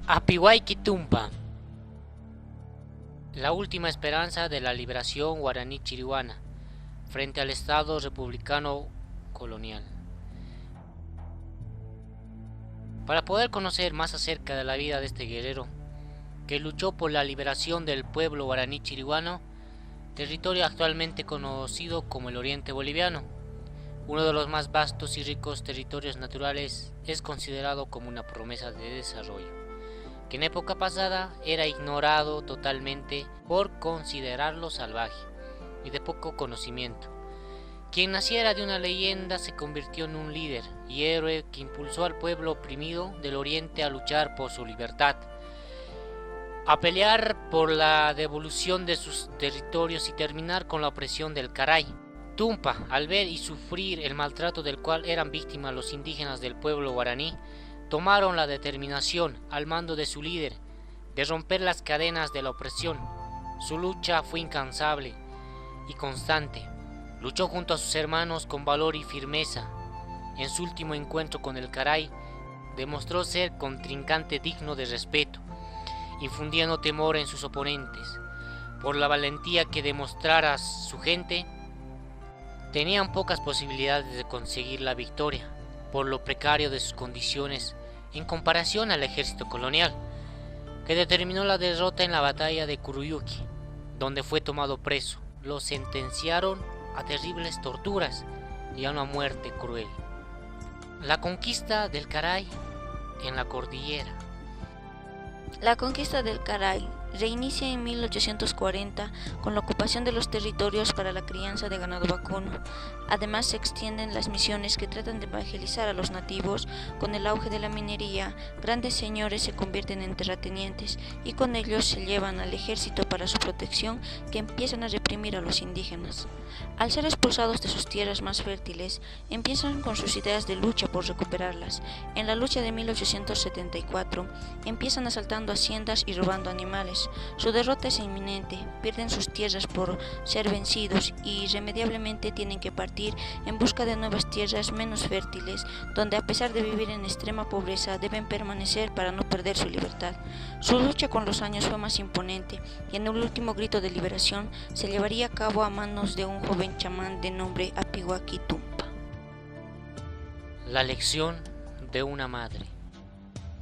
Apihuayquitumpa, la última esperanza de la liberación guaraní chirihuana frente al Estado republicano colonial. Para poder conocer más acerca de la vida de este guerrero, que luchó por la liberación del pueblo guaraní chirihuano, territorio actualmente conocido como el Oriente Boliviano, uno de los más vastos y ricos territorios naturales, es considerado como una promesa de desarrollo, que en época pasada era ignorado totalmente por considerarlo salvaje y de poco conocimiento. Quien naciera de una leyenda se convirtió en un líder y héroe que impulsó al pueblo oprimido del Oriente a luchar por su libertad, a pelear por la devolución de sus territorios y terminar con la opresión del Caray. Tumpa, al ver y sufrir el maltrato del cual eran víctimas los indígenas del pueblo guaraní, tomaron la determinación, al mando de su líder, de romper las cadenas de la opresión. Su lucha fue incansable y constante. Luchó junto a sus hermanos con valor y firmeza. En su último encuentro con el Caray, demostró ser contrincante digno de respeto, infundiendo temor en sus oponentes. Por la valentía que demostrara su gente, tenían pocas posibilidades de conseguir la victoria, por lo precario de sus condiciones en comparación al ejército colonial, que determinó la derrota en la batalla de Curuyuqui, donde fue tomado preso. Lo sentenciaron a terribles torturas y a una muerte cruel. La conquista del Caray en la cordillera. La conquista del Caray reinicia en 1840 con la ocupación de los territorios para la crianza de ganado vacuno. Además se extienden las misiones que tratan de evangelizar a los nativos. Con el auge de la minería, grandes señores se convierten en terratenientes y con ellos se llevan al ejército para su protección, que empiezan a reprimir a los indígenas. Al ser expulsados de sus tierras más fértiles, empiezan con sus ideas de lucha por recuperarlas. En la lucha de 1874 empiezan asaltando haciendas y robando animales. Su derrota es inminente, pierden sus tierras por ser vencidos y irremediablemente tienen que partir en busca de nuevas tierras menos fértiles, donde a pesar de vivir en extrema pobreza deben permanecer para no perder su libertad. Su lucha con los años fue más imponente y en el último grito de liberación se llevaría a cabo a manos de un joven chamán de nombre Apihuayquitumpa. La lección de una madre.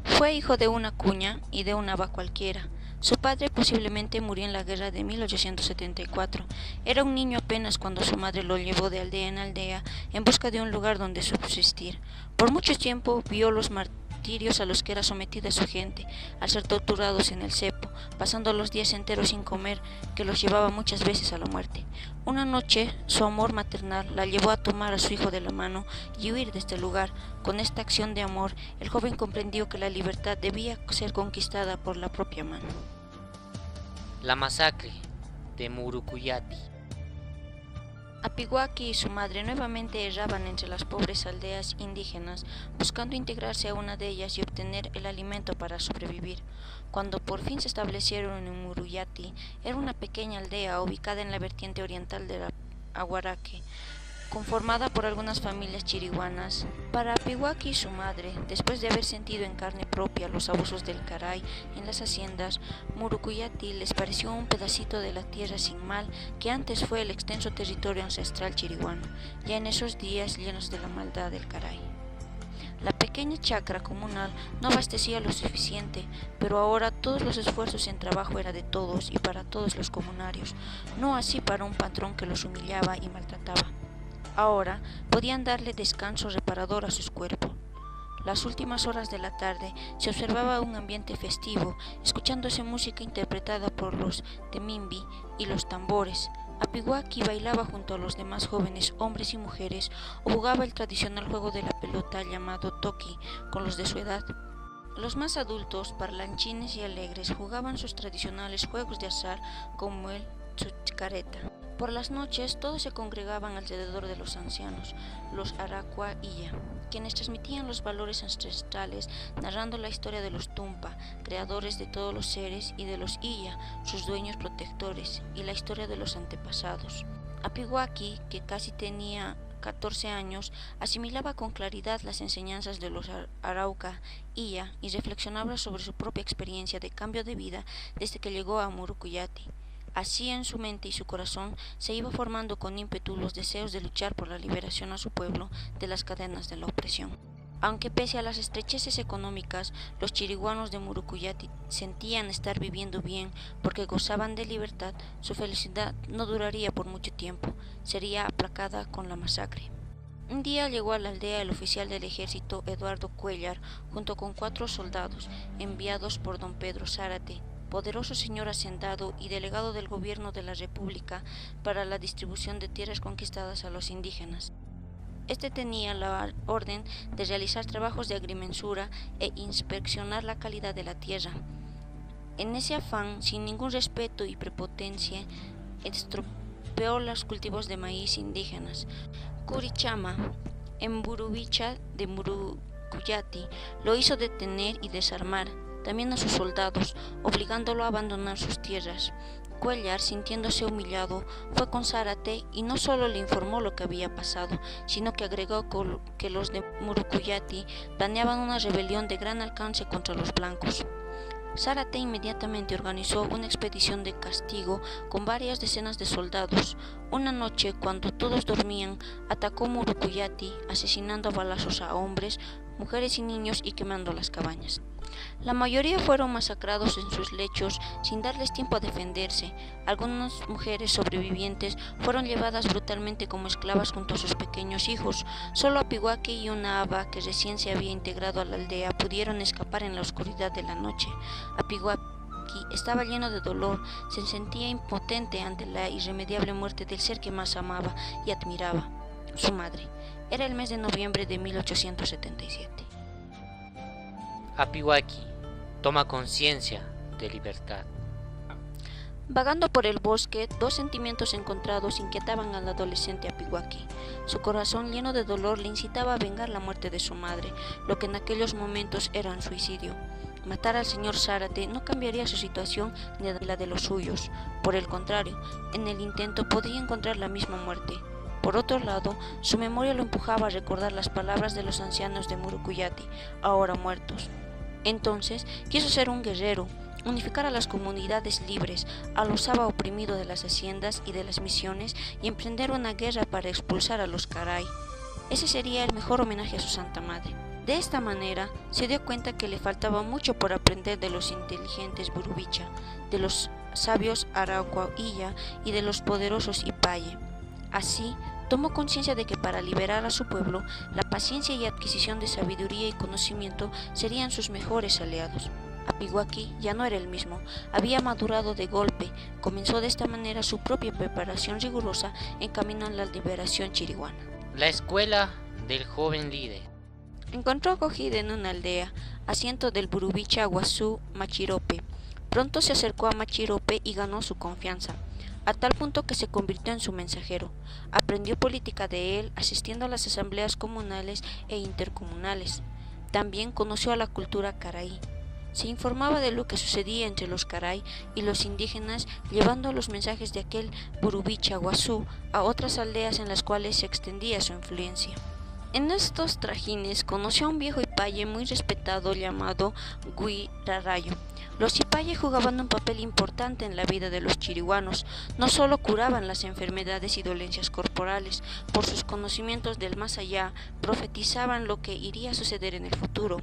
Fue hijo de una cuña y de una aba cualquiera. Su padre posiblemente murió en la guerra de 1874. Era un niño apenas cuando su madre lo llevó de aldea en aldea en busca de un lugar donde subsistir. Por mucho tiempo vio los martirios a los que era sometida su gente, al ser torturados en el cepo, pasando los días enteros sin comer, que los llevaba muchas veces a la muerte. Una noche, su amor maternal la llevó a tomar a su hijo de la mano y huir de este lugar. Con esta acción de amor, el joven comprendió que la libertad debía ser conquistada por la propia mano. La masacre de Murucuyati. Apihuaqui y su madre nuevamente erraban entre las pobres aldeas indígenas, buscando integrarse a una de ellas y obtener el alimento para sobrevivir. Cuando por fin se establecieron en Muruyati, era una pequeña aldea ubicada en la vertiente oriental de la Aguaraque, conformada por algunas familias chirihuanas. Para Apihuaqui y su madre, después de haber sentido en carne propia los abusos del Caray en las haciendas, Murucuyati les pareció un pedacito de la tierra sin mal que antes fue el extenso territorio ancestral chirihuano, ya en esos días llenos de la maldad del Caray. La pequeña chacra comunal no abastecía lo suficiente, pero ahora todos los esfuerzos en trabajo era de todos y para todos los comunarios, no así para un patrón que los humillaba y maltrataba. Ahora podían darle descanso reparador a sus cuerpos. Las últimas horas de la tarde se observaba un ambiente festivo, escuchándose música interpretada por los temimbi y los tambores. Apihuaqui bailaba junto a los demás jóvenes hombres y mujeres o jugaba el tradicional juego de la pelota llamado toki con los de su edad. Los más adultos, parlanchines y alegres, jugaban sus tradicionales juegos de azar como el tsuchcareta. Por las noches todos se congregaban alrededor de los ancianos, los Aracua Iya, quienes transmitían los valores ancestrales, narrando la historia de los Tumpa, creadores de todos los seres, y de los Iya, sus dueños protectores, y la historia de los antepasados. Apihuaqui, que casi tenía 14 años, asimilaba con claridad las enseñanzas de los Arauca Illa y reflexionaba sobre su propia experiencia de cambio de vida desde que llegó a Murucuyati. Así en su mente y su corazón se iba formando con ímpetu los deseos de luchar por la liberación a su pueblo de las cadenas de la opresión. Aunque pese a las estrecheces económicas, los chiriguanos de Murucuyati sentían estar viviendo bien porque gozaban de libertad, su felicidad no duraría por mucho tiempo, sería aplacada con la masacre. Un día llegó a la aldea el oficial del ejército Eduardo Cuéllar junto con 4 soldados enviados por don Pedro Zárate, poderoso señor hacendado y delegado del gobierno de la República para la distribución de tierras conquistadas a los indígenas. Este tenía la orden de realizar trabajos de agrimensura e inspeccionar la calidad de la tierra. En ese afán, sin ningún respeto y prepotencia, estropeó los cultivos de maíz indígenas. Curichama, en Burubicha de Murucuyati, lo hizo detener y desarmar, también a sus soldados, obligándolo a abandonar sus tierras. Cuéllar, sintiéndose humillado, fue con Zárate y no solo le informó lo que había pasado, sino que agregó que los de Murucuyati planeaban una rebelión de gran alcance contra los blancos. Zárate inmediatamente organizó una expedición de castigo con varias decenas de soldados. Una noche, cuando todos dormían, atacó Murucuyati, asesinando a balazos a hombres, mujeres y niños y quemando las cabañas. La mayoría fueron masacrados en sus lechos sin darles tiempo a defenderse. Algunas mujeres sobrevivientes fueron llevadas brutalmente como esclavas junto a sus pequeños hijos. Solo Apiwaki y una aba que recién se había integrado a la aldea pudieron escapar en la oscuridad de la noche. Apiwaki estaba lleno de dolor, se sentía impotente ante la irremediable muerte del ser que más amaba y admiraba, su madre. Era el mes de noviembre de 1877. Apiwaki toma conciencia de libertad. Vagando por el bosque, 2 sentimientos encontrados inquietaban al adolescente Apiwaki. Su corazón lleno de dolor le incitaba a vengar la muerte de su madre, lo que en aquellos momentos era un suicidio. Matar al señor Zárate no cambiaría su situación ni la de los suyos. Por el contrario, en el intento podría encontrar la misma muerte. Por otro lado, su memoria lo empujaba a recordar las palabras de los ancianos de Murucuyati, ahora muertos. Entonces quiso ser un guerrero, unificar a las comunidades libres, a los aba oprimidos de las haciendas y de las misiones y emprender una guerra para expulsar a los caray. Ese sería el mejor homenaje a su santa madre. De esta manera se dio cuenta que le faltaba mucho por aprender de los inteligentes Burubicha, de los sabios Arauca Illa y de los poderosos Ipaye. Así, tomó conciencia de que para liberar a su pueblo, la paciencia y adquisición de sabiduría y conocimiento serían sus mejores aliados. Apiwaki ya no era el mismo, había madurado de golpe, comenzó de esta manera su propia preparación rigurosa en camino a la liberación chiriguana. La escuela del joven líder. Encontró acogida en una aldea, asiento del Burubicha Guazú Machirope. Pronto se acercó a Machirope y ganó su confianza, a tal punto que se convirtió en su mensajero. Aprendió política de él, asistiendo a las asambleas comunales e intercomunales. También conoció a la cultura caraí. Se informaba de lo que sucedía entre los caray y los indígenas, llevando los mensajes de aquel Burubicha Guazú a otras aldeas en las cuales se extendía su influencia. En estos trajines conoció a un viejo ipaye muy respetado llamado Guirarayo. Los ipaye jugaban un papel importante en la vida de los chiriguanos. No solo curaban las enfermedades y dolencias corporales, por sus conocimientos del más allá, profetizaban lo que iría a suceder en el futuro.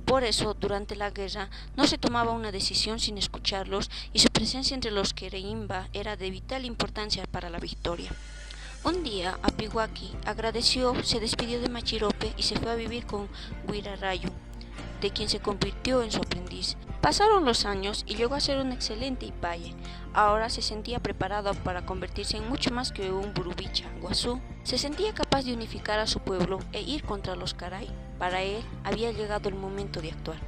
Por eso, durante la guerra, no se tomaba una decisión sin escucharlos y su presencia entre los Quereimba era de vital importancia para la victoria. Un día, Apiwaki agradeció, se despidió de Machirope y se fue a vivir con Guirarayo, de quien se convirtió en su aprendiz. Pasaron los años y llegó a ser un excelente ipaye. Ahora se sentía preparado para convertirse en mucho más que un Burubicha Guazú. Se sentía capaz de unificar a su pueblo e ir contra los caray. Para él había llegado el momento de actuar.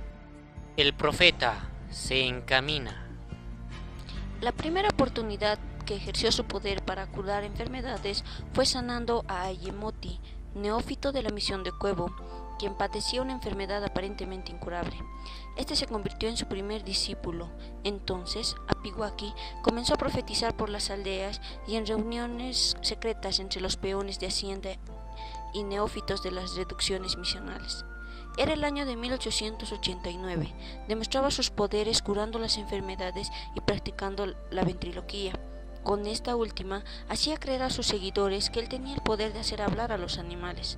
El profeta se encamina. La primera oportunidad que ejerció su poder para curar enfermedades fue sanando a Ayemoti, neófito de la misión de Cuevo. quien padecía una enfermedad aparentemente incurable. Este se convirtió en su primer discípulo. Entonces, Apiwaki comenzó a profetizar por las aldeas y en reuniones secretas entre los peones de hacienda y neófitos de las reducciones misionales. Era el año de 1889. Demostraba sus poderes curando las enfermedades y practicando la ventriloquía. Con esta última, hacía creer a sus seguidores que él tenía el poder de hacer hablar a los animales.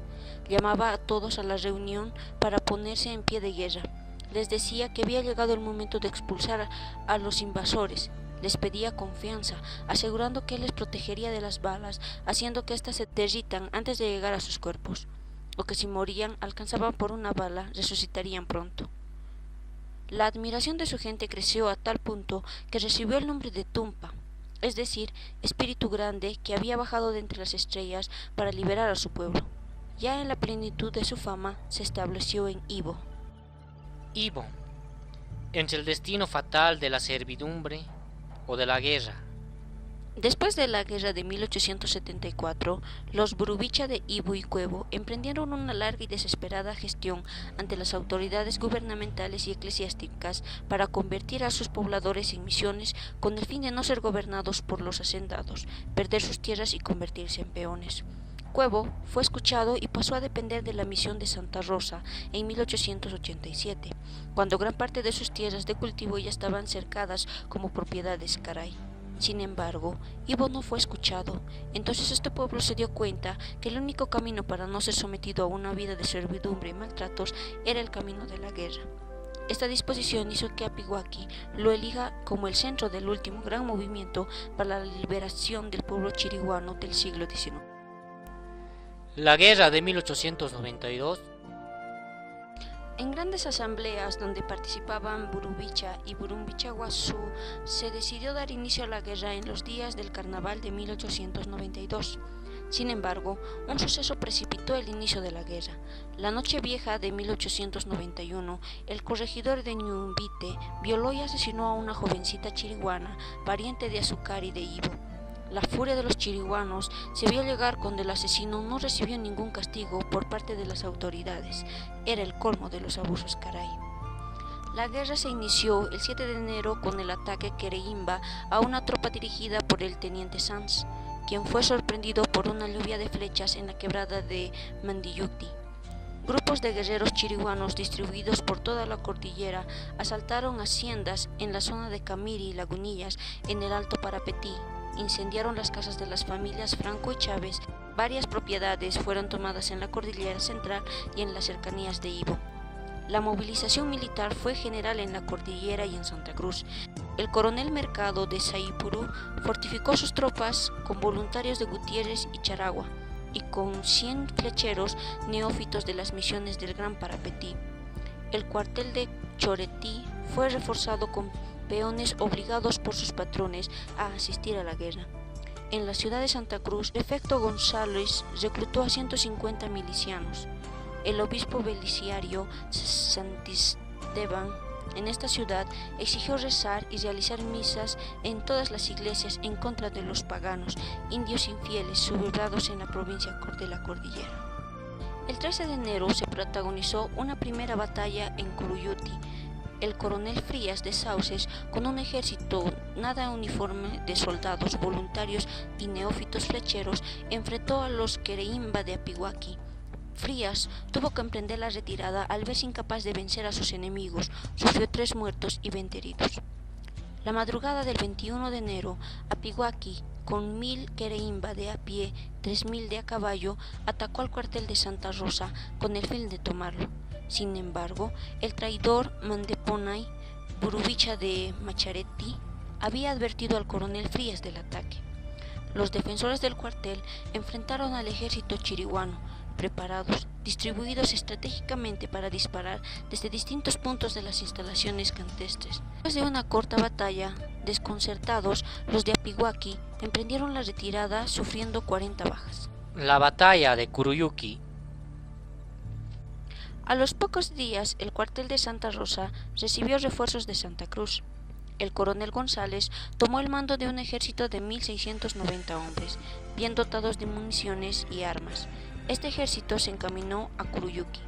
Llamaba a todos a la reunión para ponerse en pie de guerra. Les decía que había llegado el momento de expulsar a los invasores. Les pedía confianza, asegurando que él les protegería de las balas, haciendo que éstas se derritan antes de llegar a sus cuerpos, o que si morían, alcanzaban por una bala, resucitarían pronto. La admiración de su gente creció a tal punto que recibió el nombre de Tumpa, es decir, espíritu grande que había bajado de entre las estrellas para liberar a su pueblo. Ya en la plenitud de su fama se estableció en Ibo. Ibo, entre el destino fatal de la servidumbre o de la guerra. Después de la guerra de 1874, los Burubicha de Ibo y Cuevo emprendieron una larga y desesperada gestión ante las autoridades gubernamentales y eclesiásticas para convertir a sus pobladores en misiones con el fin de no ser gobernados por los hacendados, perder sus tierras y convertirse en peones. Cuevo fue escuchado y pasó a depender de la misión de Santa Rosa en 1887, cuando gran parte de sus tierras de cultivo ya estaban cercadas como propiedades caray. Sin embargo, Ibo no fue escuchado. Entonces este pueblo se dio cuenta que el único camino para no ser sometido a una vida de servidumbre y maltratos era el camino de la guerra. Esta disposición hizo que Apiwaki lo elija como el centro del último gran movimiento para la liberación del pueblo chiriguano del siglo XIX. La guerra de 1892. En grandes asambleas donde participaban Burubicha y Burumbicha-Guazú, se decidió dar inicio a la guerra en los días del carnaval de 1892. Sin embargo, un suceso precipitó el inicio de la guerra. La noche vieja de 1891, el corregidor de Ñumbite violó y asesinó a una jovencita chiriguana, pariente de Azucari de Ibo. La furia de los chiriguanos se vio llegar cuando el asesino no recibió ningún castigo por parte de las autoridades. Era el colmo de los abusos caray. La guerra se inició el 7 de enero con el ataque Quereimba a una tropa dirigida por el teniente Sanz, quien fue sorprendido por una lluvia de flechas en la quebrada de Mandiyuti. Grupos de guerreros chiriguanos distribuidos por toda la cordillera asaltaron haciendas en la zona de Camiri y Lagunillas en el Alto Parapetí. Incendiaron las casas de las familias Franco y Chávez. Varias propiedades fueron tomadas en la cordillera central y en las cercanías de Ibo. La movilización militar fue general en la cordillera y en Santa Cruz. El coronel Mercado de Saipurú fortificó sus tropas con voluntarios de Gutiérrez y Charagua y con 100 flecheros neófitos de las misiones del Gran Parapetí. El cuartel de Choretí fue reforzado con peones obligados por sus patrones a asistir a la guerra. En la ciudad de Santa Cruz, el prefecto González reclutó a 150 milicianos. El obispo Beliciario Santisteban en esta ciudad exigió rezar y realizar misas en todas las iglesias en contra de los paganos, indios infieles sublevados en la provincia de la Cordillera. El 13 de enero se protagonizó una primera batalla en Curuyuti. El coronel Frías de Sauces, con un ejército nada uniforme de soldados, voluntarios y neófitos flecheros, enfrentó a los Quereimba de Apiwaki. Frías tuvo que emprender la retirada al verse incapaz de vencer a sus enemigos, sufrió 3 muertos y 20 heridos. La madrugada del 21 de enero, Apiwaki, con 1000 Quereimba de a pie, 3000 de a caballo, atacó al cuartel de Santa Rosa con el fin de tomarlo. Sin embargo, el traidor Mandeponay, Burubicha de Machareti, había advertido al coronel Frías del ataque. Los defensores del cuartel enfrentaron al ejército chiriguano, preparados, distribuidos estratégicamente para disparar desde distintos puntos de las instalaciones campestres. Después de una corta batalla, desconcertados, los de Apiwaki emprendieron la retirada sufriendo 40 bajas. La batalla de Curuyuki. A los pocos días, el cuartel de Santa Rosa recibió refuerzos de Santa Cruz. El coronel González tomó el mando de un ejército de 1690 hombres, bien dotados de municiones y armas. Este ejército se encaminó a Curuyuki.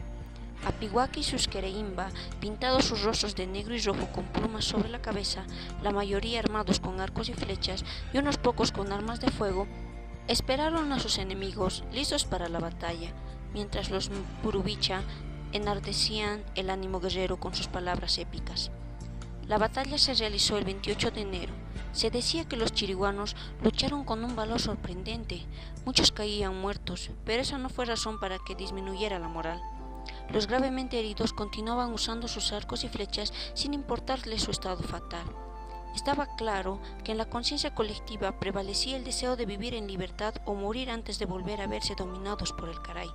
Apihuaki y sus Quereimba, pintados sus rostros de negro y rojo con plumas sobre la cabeza, la mayoría armados con arcos y flechas y unos pocos con armas de fuego, esperaron a sus enemigos listos para la batalla, mientras los Purubicha enardecían el ánimo guerrero con sus palabras épicas. La batalla se realizó el 28 de enero. Se decía que los chiriguanos lucharon con un valor sorprendente. Muchos caían muertos, pero esa no fue razón para que disminuyera la moral. Los gravemente heridos continuaban usando sus arcos y flechas sin importarles su estado fatal. Estaba claro que en la conciencia colectiva prevalecía el deseo de vivir en libertad o morir antes de volver a verse dominados por el Caray.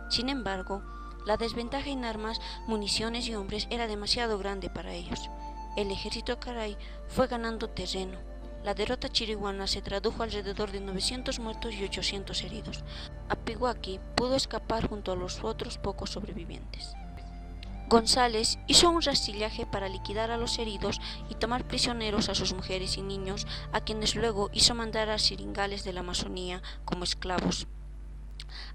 Sin embargo, la desventaja en armas, municiones y hombres era demasiado grande para ellos. El ejército Caray fue ganando terreno. La derrota chiriguana se tradujo alrededor de 900 muertos y 800 heridos. Apihuaki pudo escapar junto a los otros pocos sobrevivientes. González hizo un rastrillaje para liquidar a los heridos y tomar prisioneros a sus mujeres y niños, a quienes luego hizo mandar a siringales de la Amazonía como esclavos.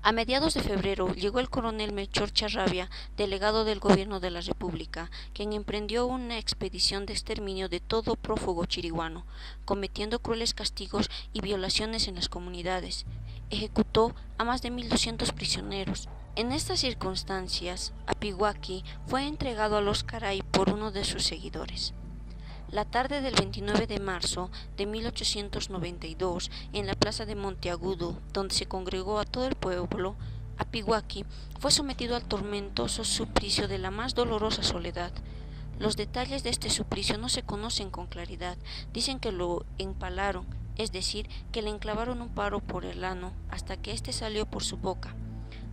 A mediados de febrero llegó el coronel Melchor Charrabia, delegado del gobierno de la República, quien emprendió una expedición de exterminio de todo prófugo chiriguano, cometiendo crueles castigos y violaciones en las comunidades. Ejecutó a más de 1.200 prisioneros. En estas circunstancias, Apihuaki fue entregado a los Caray por uno de sus seguidores. La tarde del 29 de marzo de 1892, en la plaza de Monteagudo, donde se congregó a todo el pueblo, Apihuaki fue sometido al tormentoso suplicio de la más dolorosa soledad. Los detalles de este suplicio no se conocen con claridad. Dicen que lo empalaron, es decir, que le enclavaron un palo por el ano hasta que éste salió por su boca.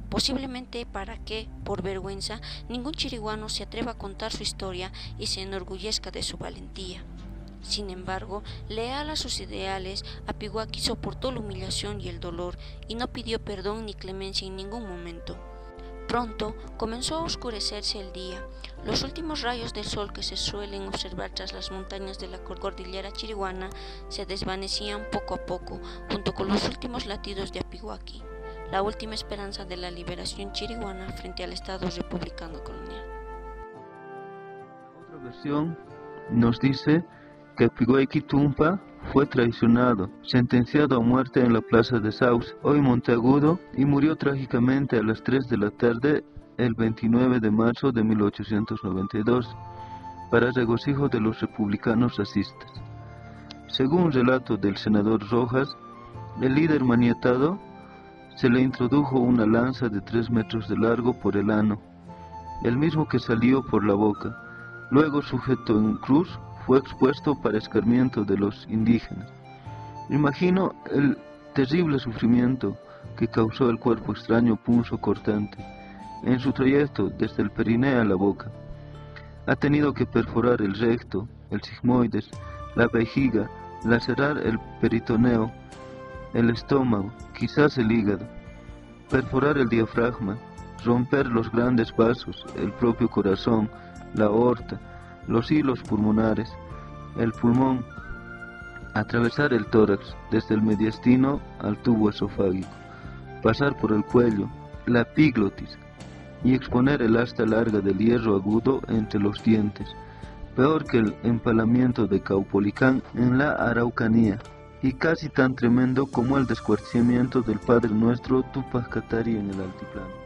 Posiblemente para que, por vergüenza, ningún chiriguano se atreva a contar su historia y se enorgullezca de su valentía. Sin embargo, leal a sus ideales, Apihuaki soportó la humillación y el dolor y no pidió perdón ni clemencia en ningún momento. Pronto comenzó a oscurecerse el día. Los últimos rayos del sol que se suelen observar tras las montañas de la cordillera chiriguana se desvanecían poco a poco, junto con los últimos latidos de Apihuaki, la última esperanza de la liberación chiriguana frente al Estado republicano colonial. Otra versión nos dice que Apihuaki Tumpa fue traicionado, sentenciado a muerte en la plaza de Sauce, hoy Monteagudo, y murió trágicamente a las 3 de la tarde el 29 de marzo de 1892, para regocijo de los republicanos racistas. Según relato del senador Rojas, el líder maniatado se le introdujo una lanza de 3 metros de largo por el ano, el mismo que salió por la boca. Luego, sujeto en cruz, fue expuesto para escarmiento de los indígenas. Imagino el terrible sufrimiento que causó el cuerpo extraño punzo cortante en su trayecto desde el perineo a la boca. Ha tenido que perforar el recto, el sigmoides, la vejiga, lacerar el peritoneo, el estómago, quizás el hígado, perforar el diafragma, romper los grandes vasos, el propio corazón, la aorta, los hilos pulmonares, el pulmón, atravesar el tórax desde el mediastino al tubo esofágico, pasar por el cuello, la epiglotis, y exponer el asta larga del hierro agudo entre los dientes, peor que el empalamiento de Caupolicán en la Araucanía, y casi tan tremendo como el descuartizamiento del Padre Nuestro Tupac Katari en el altiplano.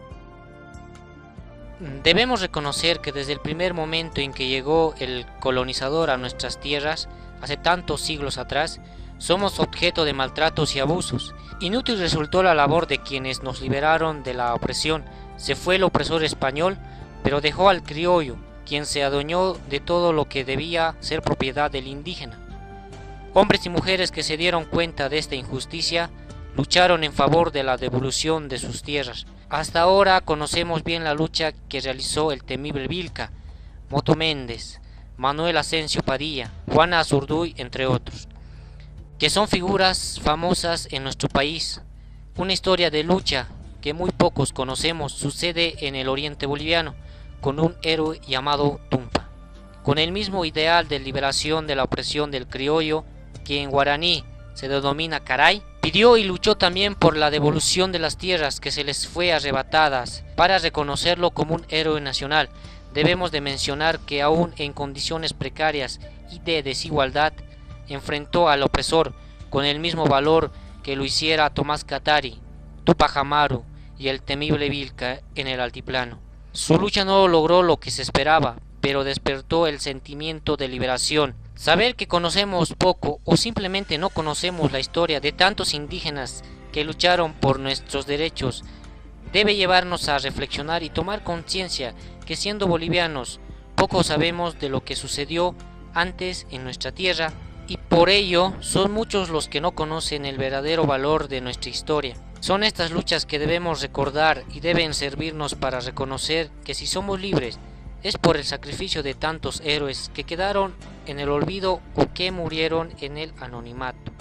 Debemos reconocer que desde el primer momento en que llegó el colonizador a nuestras tierras, hace tantos siglos atrás, somos objeto de maltratos y abusos. Inútil resultó la labor de quienes nos liberaron de la opresión. Se fue el opresor español, pero dejó al criollo, quien se adueñó de todo lo que debía ser propiedad del indígena. Hombres y mujeres que se dieron cuenta de esta injusticia, lucharon en favor de la devolución de sus tierras. Hasta ahora conocemos bien la lucha que realizó el temible Vilca, Moto Méndez, Manuel Asensio Padilla, Juana Azurduy, entre otros, que son figuras famosas en nuestro país. Una historia de lucha que muy pocos conocemos sucede en el oriente boliviano, con un héroe llamado Tumpa, con el mismo ideal de liberación de la opresión del criollo, que en guaraní se denomina Caray. Pidió y luchó también por la devolución de las tierras que se les fue arrebatadas. Para reconocerlo como un héroe nacional, debemos de mencionar que aún en condiciones precarias y de desigualdad, enfrentó al opresor con el mismo valor que lo hiciera Tomás Katari, Tupac Amaru y el temible Vilca en el altiplano. Su lucha no logró lo que se esperaba, pero despertó el sentimiento de liberación. Saber que conocemos poco o simplemente no conocemos la historia de tantos indígenas que lucharon por nuestros derechos debe llevarnos a reflexionar y tomar conciencia que siendo bolivianos poco sabemos de lo que sucedió antes en nuestra tierra y por ello son muchos los que no conocen el verdadero valor de nuestra historia. Son estas luchas que debemos recordar y deben servirnos para reconocer que si somos libres es por el sacrificio de tantos héroes que quedaron en el olvido o que murieron en el anonimato.